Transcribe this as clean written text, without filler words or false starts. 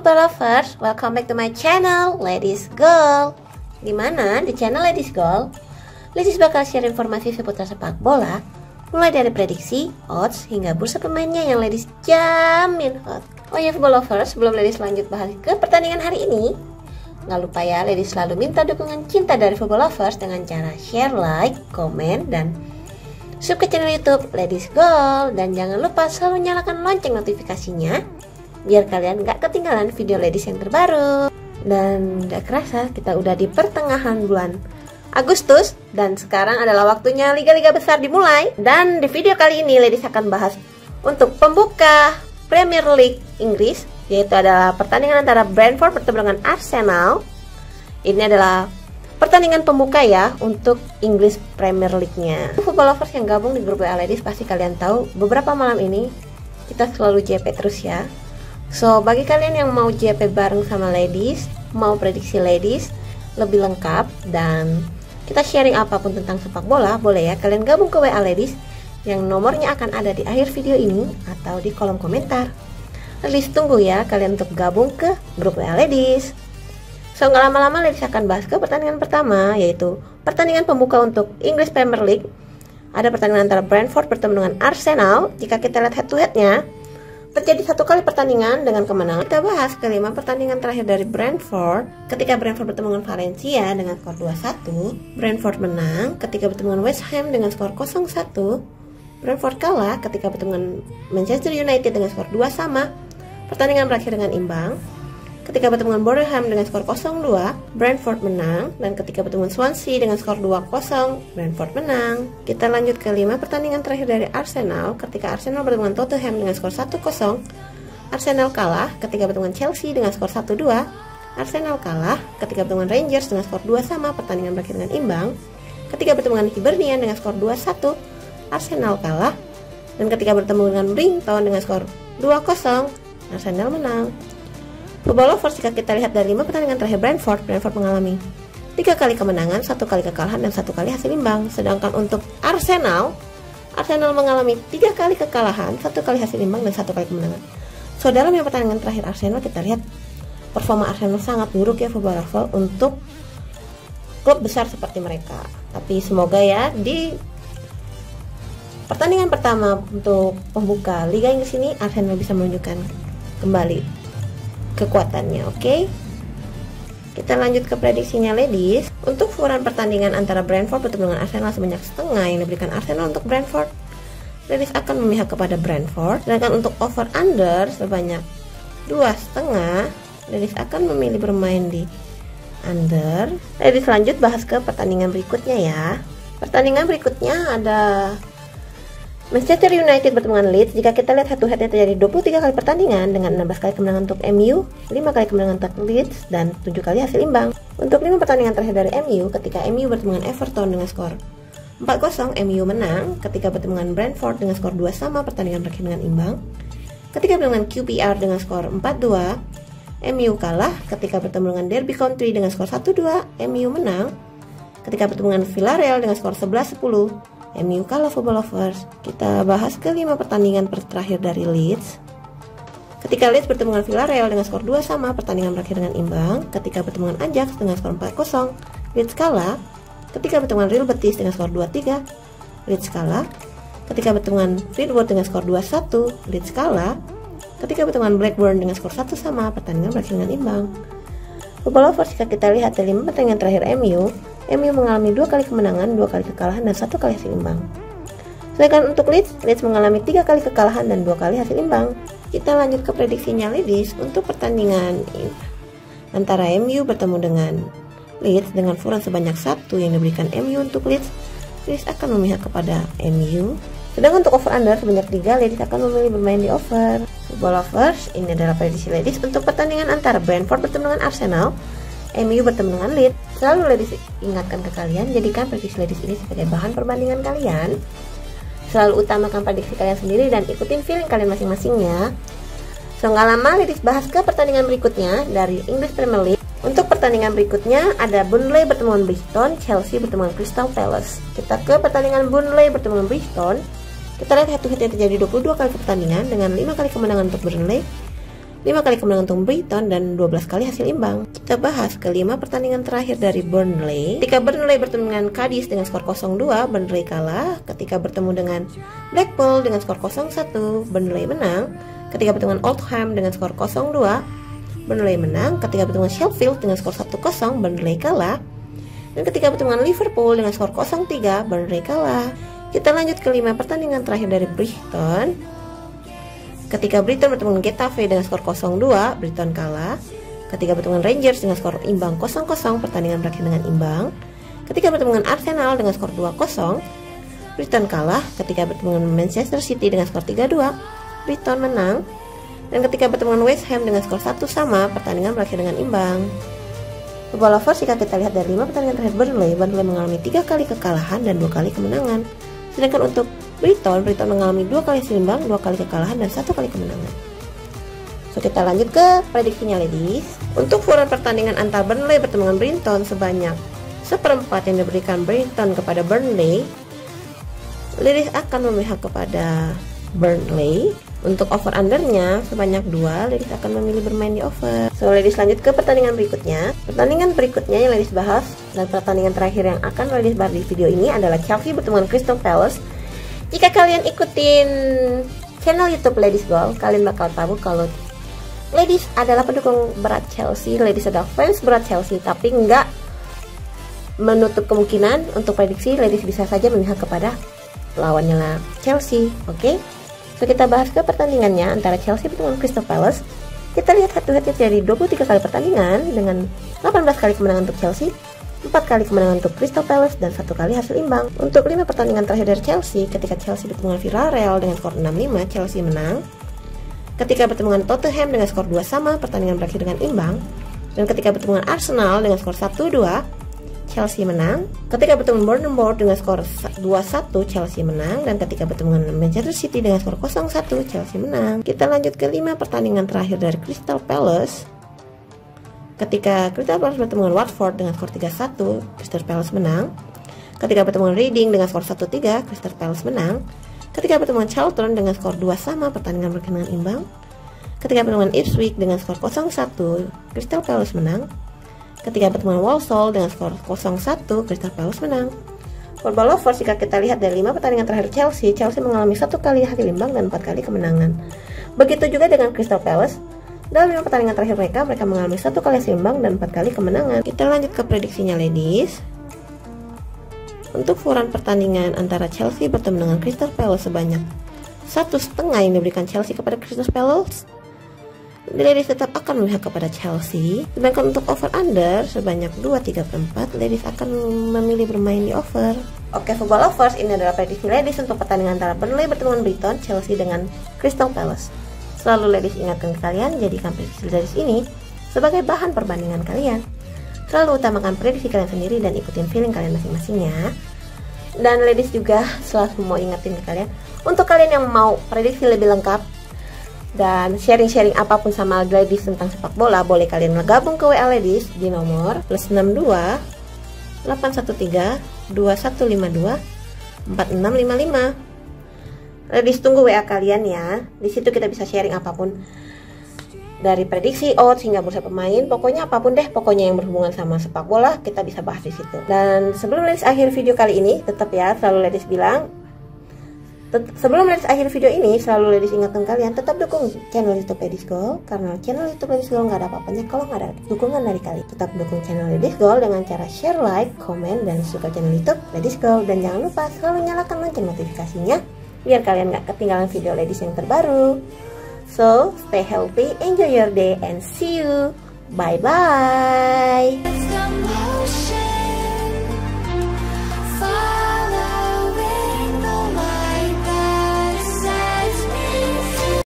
football lovers, welcome back to my channel Ladies Goal. Dimana di channel Ladies Goal, Ladies bakal share informasi seputar sepak bola, mulai dari prediksi, odds, hingga bursa pemainnya yang Ladies jamin hot. Oh ya football lovers, sebelum Ladies lanjut bahas ke pertandingan hari ini, nggak lupa ya Ladies selalu minta dukungan cinta dari football lovers dengan cara share, like, komen, dan subscribe ke channel YouTube Ladies Goal. Dan jangan lupa selalu nyalakan lonceng notifikasinya biar kalian gak ketinggalan video Ladies yang terbaru. Dan gak kerasa kita udah di pertengahan bulan Agustus, dan sekarang adalah waktunya liga-liga besar dimulai. Dan di video kali ini Ladies akan bahas untuk pembuka Premier League Inggris, yaitu adalah pertandingan antara Brentford bertemu dengan Arsenal. Ini adalah pertandingan pembuka ya untuk English Premier League-nya. Football lovers yang gabung di grup WA Ladies pasti kalian tahu beberapa malam ini kita selalu JP terus ya. So, bagi kalian yang mau JP bareng sama Ladies, mau prediksi Ladies lebih lengkap, dan kita sharing apapun tentang sepak bola, boleh ya kalian gabung ke WA Ladies yang nomornya akan ada di akhir video ini atau di kolom komentar. Ladies tunggu ya kalian untuk gabung ke grup WA Ladies. So, nggak lama-lama Ladies akan bahas ke pertandingan pertama, yaitu pertandingan pembuka untuk English Premier League. Ada pertandingan antara Brentford bertemu dengan Arsenal. Jika kita lihat head to headnya, terjadi satu kali pertandingan dengan kemenangan. Kita bahas kelima pertandingan terakhir dari Brentford. Ketika Brentford bertemu dengan Valencia dengan skor 2-1, Brentford menang. Ketika bertemu dengan West Ham dengan skor 0-1, Brentford kalah. Ketika bertemu dengan Manchester United dengan skor 2 sama, pertandingan berakhir dengan imbang. Ketika bertemu dengan Boreham dengan skor 0-2, Brentford menang. Dan ketika bertemu dengan Swansea dengan skor 2-0, Brentford menang. Kita lanjut ke 5 pertandingan terakhir dari Arsenal. Ketika Arsenal bertemu dengan Tottenham dengan skor 1-0, Arsenal kalah. Ketika bertemu dengan Chelsea dengan skor 1-2, Arsenal kalah. Ketika bertemu dengan Rangers dengan skor 2 sama, pertandingan berakhir dengan imbang. Ketika bertemu dengan Hibernian dengan skor 2-1, Arsenal kalah. Dan ketika bertemu dengan Brighton dengan skor 2-0, Arsenal menang. Football lovers, jika kita lihat dari 5 pertandingan terakhir Brentford mengalami 3 kali kemenangan, 1 kali kekalahan, dan 1 kali hasil imbang. Sedangkan untuk Arsenal mengalami 3 kali kekalahan, 1 kali hasil imbang, dan 1 kali kemenangan. So, dalam yang pertandingan terakhir Arsenal, kita lihat performa Arsenal sangat buruk ya football lovers untuk klub besar seperti mereka. Tapi semoga ya di pertandingan pertama untuk pembuka Liga Inggris ini Arsenal bisa menunjukkan kembali kekuatannya. Oke, kita lanjut ke prediksinya Ladies. Untuk ukuran pertandingan antara Brentford bertemu dengan Arsenal sebanyak setengah yang diberikan Arsenal untuk Brentford, Ladies akan memihak kepada Brentford. Sedangkan untuk over under sebanyak 2,5, Ladies akan memilih bermain di under. Ladies lanjut bahas ke pertandingan berikutnya ya. Pertandingan berikutnya ada Manchester United bertemu dengan Leeds. Jika kita lihat head to headnya terjadi 23 kali pertandingan dengan 16 kali kemenangan untuk MU, 5 kali kemenangan untuk Leeds, dan 7 kali hasil imbang. Untuk 5 pertandingan terakhir dari MU, ketika MU bertemu dengan Everton dengan skor 4-0, MU menang. Ketika bertemu dengan Brentford dengan skor 2 sama, pertandingan berakhir dengan imbang. Ketika bertemu dengan QPR dengan skor 4-2, MU kalah. Ketika bertemu dengan Derby County dengan skor 1-2, MU menang. Ketika bertemu dengan Villarreal dengan skor 11-10, MU kalah football lovers. Kita bahas ke 5 pertandingan terakhir dari Leeds. Ketika Leeds bertemu dengan Villarreal dengan skor 2 sama, pertandingan berakhir dengan imbang. Ketika bertemu dengan Ajax dengan skor 4-0, Leeds kalah. Ketika bertemu dengan Real Betis dengan skor 2-3, Leeds kalah. Ketika bertemu dengan Fleetwood dengan skor 2-1, Leeds kalah. Ketika bertemu dengan Blackburn dengan skor 1 sama, pertandingan berakhir dengan imbang. Football lovers, jika kita lihat dari 5 pertandingan terakhir MU mengalami 2 kali kemenangan, 2 kali kekalahan, dan 1 kali hasil imbang. Sedangkan untuk Leeds mengalami 3 kali kekalahan dan 2 kali hasil imbang. Kita lanjut ke prediksinya Ladies untuk pertandingan antara MU bertemu dengan Leeds dengan ukuran sebanyak 1 yang diberikan MU untuk Leeds akan memihak kepada MU. Sedangkan untuk over under sebanyak 3, Ladies akan memilih bermain di over. Football lovers, ini adalah prediksi Ladies untuk pertandingan antara Brentford bertemu dengan Arsenal, MU bertemu dengan Leeds. Selalu Ladies ingatkan ke kalian, jadikan prediksi Ladies ini sebagai bahan perbandingan kalian. Selalu utamakan prediksi kalian sendiri dan ikutin feeling kalian masing-masing ya. So, nggak lama Ladies bahas ke pertandingan berikutnya dari English Premier League. Untuk pertandingan berikutnya ada Burnley bertemu dengan Brighton, Chelsea bertemu dengan Crystal Palace. Kita ke pertandingan Burnley bertemu dengan Brighton. Kita lihat head to head yang terjadi 22 kali pertandingan dengan 5 kali kemenangan untuk Burnley, 5 kali kemenangan untuk Brighton, dan 12 kali hasil imbang. Kita bahas ke-5 pertandingan terakhir dari Burnley. Ketika Burnley bertemu dengan Cadiz dengan skor 0-2, Burnley kalah. Ketika bertemu dengan Blackpool dengan skor 0-1, Burnley menang. Ketika bertemu dengan Oldham dengan skor 0-2, Burnley menang. Ketika bertemu dengan Sheffield dengan skor 1-0, Burnley kalah. Dan ketika bertemu dengan Liverpool dengan skor 0-3, Burnley kalah. Kita lanjut ke-5 pertandingan terakhir dari Brighton. Ketika Brighton bertemu dengan Getafe dengan skor 0-2, Brighton kalah. Ketika bertemu dengan Rangers dengan skor imbang 0-0, pertandingan berakhir dengan imbang. Ketika bertemu dengan Arsenal dengan skor 2-0, Brighton kalah. Ketika bertemu dengan Manchester City dengan skor 3-2, Brighton menang. Dan ketika bertemu dengan West Ham dengan skor 1 sama, pertandingan berakhir dengan imbang. Football Lovers, jika kita lihat dari 5 pertandingan terakhir Burnley mengalami 3 kali kekalahan dan 2 kali kemenangan. Sedangkan untuk Brighton mengalami 2 kali hasil imbang, 2 kali kekalahan, dan 1 kali kemenangan. So, kita lanjut ke prediksinya, ladies. Untuk ukuran pertandingan antara Burnley bertemu dengan Brighton sebanyak 1/4 yang diberikan Brighton kepada Burnley, ladies akan memihak kepada Burnley. Untuk over undernya sebanyak 2, ladies akan memilih bermain di over. So, ladies lanjut ke pertandingan berikutnya. Pertandingan berikutnya yang ladies bahas dan pertandingan terakhir yang akan ladies bahas di video ini adalah Chelsea bertemu dengan Crystal Palace. Jika kalian ikutin channel YouTube Ladies Goal, kalian bakal tahu kalau ladies adalah pendukung berat Chelsea, ladies adalah fans berat Chelsea, tapi nggak menutup kemungkinan untuk prediksi ladies bisa saja memihak kepada lawannya lah Chelsea. Oke? So, kita bahas ke pertandingannya antara Chelsea bertemu Crystal Palace. Kita lihat head-to-headnya dari 23 kali pertandingan dengan 18 kali kemenangan untuk Chelsea, 4 kali kemenangan untuk Crystal Palace, dan 1 kali hasil imbang. Untuk 5 pertandingan terakhir dari Chelsea, ketika Chelsea bertemu dengan Villarreal dengan skor 6-5, Chelsea menang. Ketika bertemu dengan Tottenham dengan skor 2 sama, pertandingan berakhir dengan imbang. Dan ketika bertemu dengan Arsenal dengan skor 1-2, Chelsea menang. Ketika bertemu dengan Bournemouth dengan skor 2-1, Chelsea menang. Dan ketika bertemu dengan Manchester City dengan skor 0-1, Chelsea menang. Kita lanjut ke 5 pertandingan terakhir dari Crystal Palace. Ketika Crystal Palace bertemu dengan Watford dengan skor 3-1, Crystal Palace menang. Ketika bertemu dengan Reading dengan skor 1-3, Crystal Palace menang. Ketika bertemu dengan Charlton dengan skor 2 sama, pertandingan berakhir dengan imbang. Ketika bertemu dengan Ipswich dengan skor 0-1, Crystal Palace menang. Ketika bertemu dengan Walsall dengan skor 0-1, Crystal Palace menang. Football Lovers, jika kita lihat dari 5 pertandingan terakhir Chelsea mengalami 1 kali hasil imbang dan 4 kali kemenangan. Begitu juga dengan Crystal Palace. Dalam 5 pertandingan terakhir mereka mengalami 1 kali hasil imbang dan 4 kali kemenangan. Kita lanjut ke prediksinya, ladies. Untuk ukuran pertandingan antara Chelsea bertemu dengan Crystal Palace sebanyak 1,5 yang diberikan Chelsea kepada Crystal Palace, ladies tetap akan memihak kepada Chelsea. Sedangkan untuk over under sebanyak 2/3/4, ladies akan memilih bermain di over. Oke, Football Lovers, ini adalah prediksi ladies untuk pertandingan antara Burnley bertemu dengan Brighton, Chelsea dengan Crystal Palace. Selalu ladies ingatkan ke kalian, jadikan prediksi ladies ini sebagai bahan perbandingan kalian. Selalu utamakan prediksi kalian sendiri dan ikutin feeling kalian masing-masingnya. Dan ladies juga selalu mau ingetin ke kalian, untuk kalian yang mau prediksi lebih lengkap dan sharing-sharing apapun sama ladies tentang sepak bola, boleh kalian gabung ke WA ladies di nomor +62 813 2152 4655. Ladies tunggu WA kalian ya. Di situ kita bisa sharing apapun, dari prediksi odds hingga bursa pemain, pokoknya apapun deh, pokoknya yang berhubungan sama sepak bola kita bisa bahas di situ. Dan sebelum ladies akhir video kali ini, tetap ya selalu ladies bilang, sebelum ladies akhir video ini, selalu ladies ingatkan kalian tetap dukung channel YouTube Ladies Goal, karena channel YouTube Ladies Goal nggak ada apa-apanya kalau nggak ada dukungan dari kalian. Tetap dukung channel Ladies Goal dengan cara share, like, komen, dan subscribe channel YouTube Ladies Goal, dan jangan lupa selalu nyalakan lonceng notifikasinya biar kalian nggak ketinggalan video ladies yang terbaru. So stay healthy, enjoy your day, and see you. Bye bye.